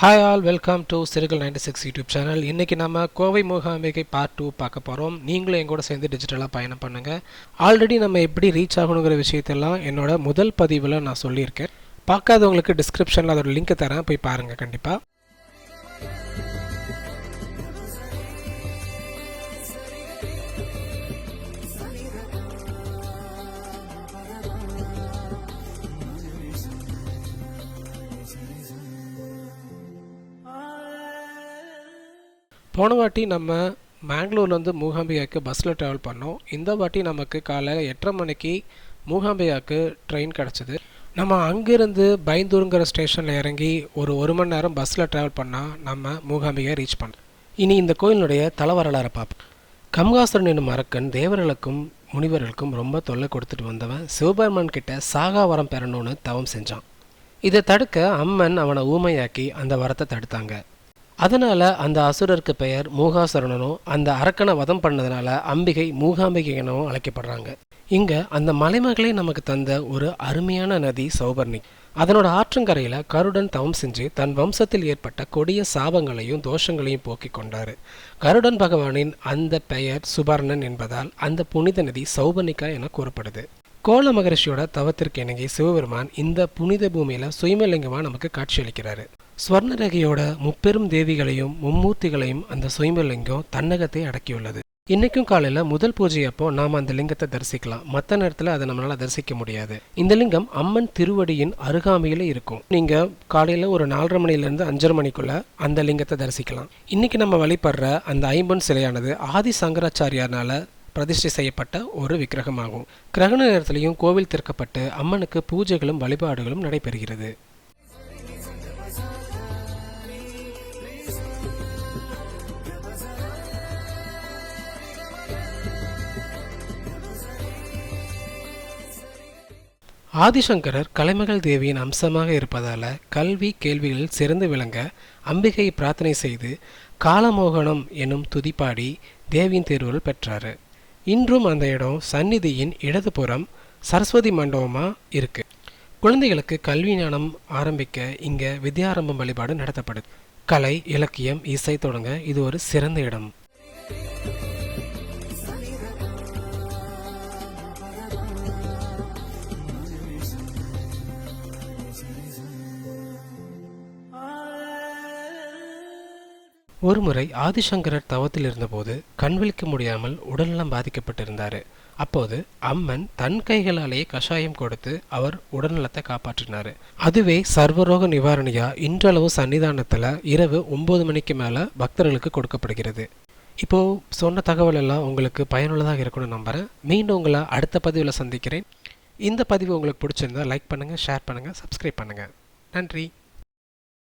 Hi all, welcome to சிறுகள் 96 YouTube channel. இன்றைக்கி நம்ம கோவை மூகாம்பிகை பார்ட் 2 பார்க்க போகிறோம். நீங்களும் எங்கூட சேர்ந்து டிஜிட்டலாக பயணம் பண்ணுங்கள். ஆல்ரெடி நம்ம எப்படி ரீச் ஆகணுங்கிற விஷயத்தெல்லாம் என்னோட முதல் பதிவில் நான் சொல்லியிருக்கேன். பார்க்காதவங்களுக்கு டிஸ்கிரிப்ஷனில் அதோட லிங்க் தரேன், போய் பாருங்கள் கண்டிப்பாக. போன வாட்டி நம்ம மேங்களூர்லேருந்து மூகாம்பிகாவுக்கு பஸ்ஸில் ட்ராவல் பண்ணோம். இந்த வாட்டி நமக்கு காலையில் 8:30 மணிக்கு மூகாம்பிகாவுக்கு ட்ரெயின் கிடச்சிது. நம்ம அங்கேருந்து பைந்தூருங்கிற ஸ்டேஷனில் இறங்கி ஒரு மணி நேரம் பஸ்ஸில் ட்ராவல் பண்ணால் நம்ம மூகாம்பிகா ரீச் பண்ணோம். இனி இந்த கோயிலுடைய தல வரலாறை பார்ப்போம். கம்காசுரன் என்னும் அரக்கன் தேவர்களுக்கும் முனிவர்களுக்கும் ரொம்ப தொல்லை கொடுத்துட்டு வந்தவன் சிவபெருமான் கிட்ட சாகா வரம் பெறணும்னு தவம் செஞ்சான். இதை தடுக்க அம்மன் அவனை ஊமையாக்கி அந்த வரத்தை தடுத்தாங்க. அதனால் அந்த அசுரருக்கு பெயர் மூகாசுரனும், அந்த அரக்கனை வதம் பண்ணதுனால அம்பிகை மூகாம்பிகை எனவும் அழைக்கப்படுறாங்க. இங்கே அந்த மலைமகளே நமக்கு தந்த ஒரு அருமையான நதி சௌபர்ணி. அதனோட ஆற்றங்கரையில் கருடன் தவம் செஞ்சு தன் வம்சத்தில் ஏற்பட்ட கொடிய சாபங்களையும் தோஷங்களையும் போக்கி கொண்டார். கருடன் பகவானின் அந்த பெயர் சுபர்ணன் என்பதால் அந்த புனித நதி சௌபர்ணிகா என கூறப்படுது. கோல மகரிஷியோட தவத்திற்கு இணங்கி சிவபெருமான் இந்த புனித பூமியில சுயம்பலிங்கமாக நமக்கு காட்சியளிக்கிறாரு. ஸ்வர்ணரேகையோட முப்பெரும் தேவிகளையும் மும்மூர்த்திகளையும் அந்த சுயம்பலிங்கம் தன்னகத்தை அடக்கியுள்ளது. இன்னைக்கும் காலையில் முதல் பூஜை அப்போ நாம் அந்த லிங்கத்தை தரிசிக்கலாம். மற்ற நேரத்தில் அதை நம்மளால் தரிசிக்க முடியாது. இந்த லிங்கம் அம்மன் திருவடியின் அருகாமையில் இருக்கும். நீங்கள் காலையில் ஒரு 4:30 மணிலேருந்து 5:30 மணிக்குள்ள அந்த லிங்கத்தை தரிசிக்கலாம். இன்னைக்கு நம்ம வழிபடுற அந்த ஐம்பொன் சிலையானது ஆதி சங்கராச்சாரியாரால் பிரதிஷ்டை செய்யப்பட்ட ஒரு விக்கிரகமாகும். கிரகண நேரத்திலையும் கோவில் திறக்கப்பட்டு அம்மனுக்கு பூஜைகளும் வழிபாடுகளும் நடைபெறுகிறது. ஆதிசங்கரர் கலைமகள் தேவியின் அம்சமாக இருப்பதால கல்வி கேள்விகளில் சிறந்து விளங்க அம்பிகையை பிரார்த்தனை செய்து காலமோகனம் எனும் துதிப்பாடி தேவியின் தேர்வுகள் பெற்றார். இன்றும் அந்த இடம் சந்நிதியின் இடதுபுறம் சரஸ்வதி மண்டபமாக இருக்கு. குழந்தைகளுக்கு கல்வி ஞானம் ஆரம்பிக்க இங்கே வித்யாரம்பம் வழிபாடு நடத்தப்படுது. கலை, இலக்கியம், இசை தொடங்க இது ஒரு சிறந்த இடம். ஒருமுறை ஆதிசங்கரர் தவத்தில் இருந்தபோது கண் விழிக்க முடியாமல் உடல்நலம் பாதிக்கப்பட்டிருந்தார். அப்போது அம்மன் தன் கைகளாலேயே கஷாயம் கொடுத்து அவர் உடல்நலத்தை காப்பாற்றினார். அதுவே சர்வரோக நிவாரணியா இன்றளவு சன்னிதானத்தில் இரவு 9 மணிக்கு மேலே பக்தர்களுக்கு கொடுக்கப்படுகிறது. இப்போது சொன்ன தகவல் எல்லாம் உங்களுக்கு பயனுள்ளதாக இருக்கும்னு நம்புகிறேன். மீண்டும் உங்களை அடுத்த பதிவில் சந்திக்கிறேன். இந்த பதிவு உங்களுக்கு பிடிச்சிருந்தா லைக் பண்ணுங்கள், ஷேர் பண்ணுங்கள், சப்ஸ்கிரைப் பண்ணுங்கள். நன்றி.